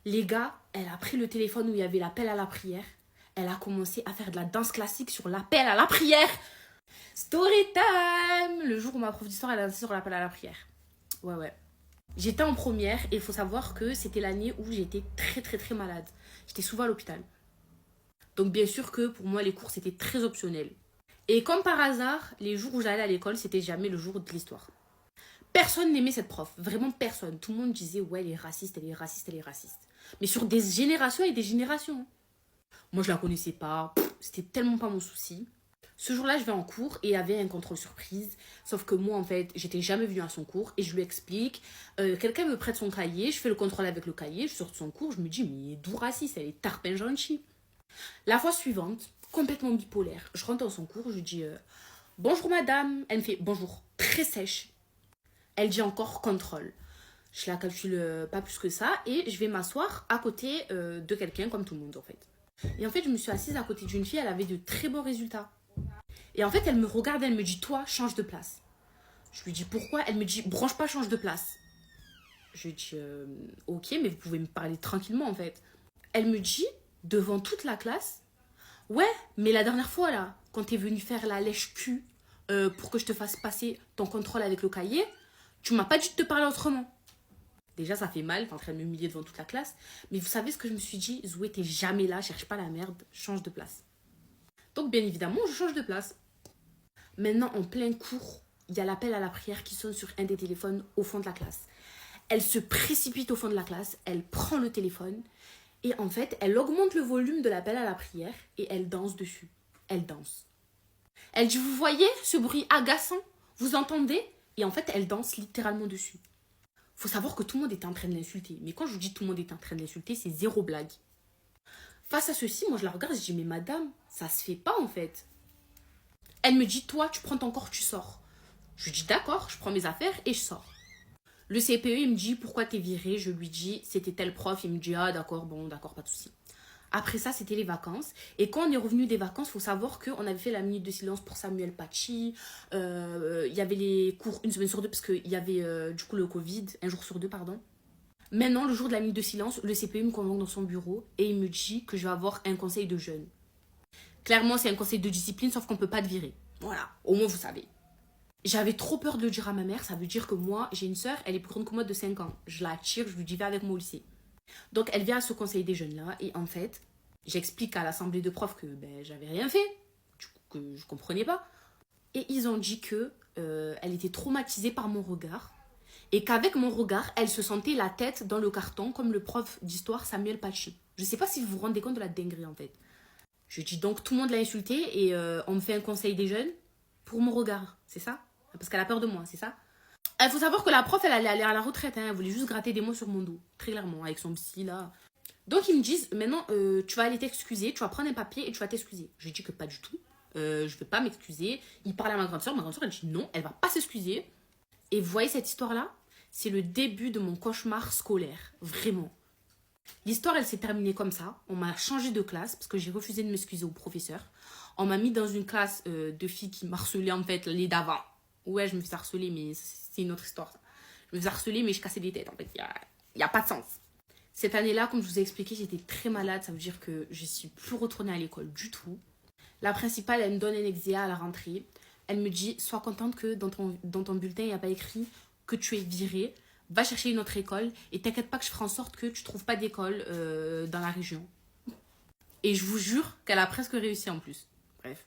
Les gars, elle a pris le téléphone où il y avait l'appel à la prière. Elle a commencé à faire de la danse classique sur l'appel à la prière. Story time! Le jour où ma prof d'histoire, elle a dansé sur l'appel à la prière. Ouais, ouais. J'étais en première et il faut savoir que c'était l'année où j'étais très très très malade. J'étais souvent à l'hôpital. Donc bien sûr que pour moi, les cours, c'était très optionnel. Et comme par hasard, les jours où j'allais à l'école, c'était jamais le jour de l'histoire. Personne n'aimait cette prof, vraiment personne. Tout le monde disait, ouais, elle est raciste, elle est raciste, elle est raciste. Mais sur des générations et des générations. Moi, je la connaissais pas, c'était tellement pas mon souci. Ce jour-là, je vais en cours et il y avait un contrôle surprise. Sauf que moi, en fait, j'étais jamais venue à son cours et je lui explique. Quelqu'un me prête son cahier, je fais le contrôle avec le cahier, je sors de son cours, je me dis, mais d'où raciste, elle est tarpin gentille. La fois suivante, complètement bipolaire, je rentre dans son cours, je lui dis bonjour madame. Elle me fait bonjour, très sèche. Elle dit encore contrôle. Je la calcule pas plus que ça et je vais m'asseoir à côté de quelqu'un comme tout le monde en fait. Et en fait, je me suis assise à côté d'une fille, elle avait de très bons résultats. Et en fait, elle me regarde, elle me dit toi, change de place. Je lui dis pourquoi? Elle me dit branche pas, change de place. Je lui dis ok, mais vous pouvez me parler tranquillement en fait. Elle me dit devant toute la classe ouais, mais la dernière fois là, quand t'es venu faire la lèche-cul pour que je te fasse passer ton contrôle avec le cahier, tu m'as pas dit de te parler autrement. Déjà, ça fait mal, t'es en train de m'humilier devant toute la classe. Mais vous savez ce que je me suis dit? Zoé, t'es jamais là, cherche pas la merde, change de place. Donc, bien évidemment, je change de place. Maintenant, en plein cours, il y a l'appel à la prière qui sonne sur un des téléphones au fond de la classe. Elle se précipite au fond de la classe, elle prend le téléphone et en fait, elle augmente le volume de l'appel à la prière et elle danse dessus. Elle danse. Elle dit, vous voyez ce bruit agaçant? Vous entendez? Et en fait, elle danse littéralement dessus. Faut savoir que tout le monde était en train de l'insulter. Mais quand je vous dis tout le monde était en train de l'insulter, c'est zéro blague. Face à ceci, moi je la regarde et je dis, mais madame, ça se fait pas en fait. Elle me dit, toi, tu prends ton corps, tu sors. Je lui dis, d'accord, je prends mes affaires et je sors. Le CPE, il me dit, pourquoi t'es viré? Je lui dis, c'était tel prof. Il me dit, ah d'accord, bon, d'accord, pas de souci. Après ça, c'était les vacances. Et quand on est revenu des vacances, il faut savoir qu'on avait fait la minute de silence pour Samuel Paty. Il y avait les cours une semaine sur deux parce qu'il y avait du coup le Covid, un jour sur deux, pardon. Maintenant, le jour de la minute de silence, le CPE me convoque dans son bureau et il me dit que je vais avoir un conseil de jeunes. Clairement, c'est un conseil de discipline, sauf qu'on ne peut pas te virer. Voilà, au moins vous savez. J'avais trop peur de le dire à ma mère. Ça veut dire que moi, j'ai une sœur, elle est plus grande que moi de 5 ans. Je la tire, je lui dis, va avec moi au lycée. Donc, elle vient à ce conseil des jeunes-là. Et en fait, j'explique à l'assemblée de profs que j'avais rien fait. Du coup, que je comprenais pas. Et ils ont dit que elle était traumatisée par mon regard. Et qu'avec mon regard, elle se sentait la tête dans le carton, comme le prof d'histoire Samuel Paty. Je sais pas si vous vous rendez compte de la dinguerie, en fait. Je dis donc, tout le monde l'a insulté et on me fait un conseil des jeunes pour mon regard. C'est ça? Parce qu'elle a peur de moi, c'est ça? Il faut savoir que la prof, elle allait aller à la retraite. Hein. Elle voulait juste gratter des mots sur mon dos. Très clairement, avec son psy, là. Donc, ils me disent, maintenant, tu vas aller t'excuser. Tu vas prendre un papier et tu vas t'excuser. Je dis que pas du tout. Je vais pas m'excuser. Il parle à ma grande soeur. Ma grande soeur, elle dit non, elle va pas s'excuser. Et vous voyez cette histoire-là? C'est le début de mon cauchemar scolaire. Vraiment. L'histoire, elle s'est terminée comme ça. On m'a changé de classe parce que j'ai refusé de m'excuser au professeur. On m'a mis dans une classe de filles qui m'harcelaient, en fait, les d'avant. Ouais, je me fais harceler, mais c'est une autre histoire. Ça. Je me fais harceler, mais je cassais des têtes. En fait, il n'y a pas de sens. Cette année-là, comme je vous ai expliqué, j'étais très malade. Ça veut dire que je ne suis plus retournée à l'école du tout. La principale, elle me donne un exéa à la rentrée. Elle me dit, sois contente que dans ton bulletin, il n'y a pas écrit que tu es virée. Va chercher une autre école et t'inquiète pas que je ferai en sorte que tu ne trouves pas d'école dans la région. Et je vous jure qu'elle a presque réussi en plus. Bref.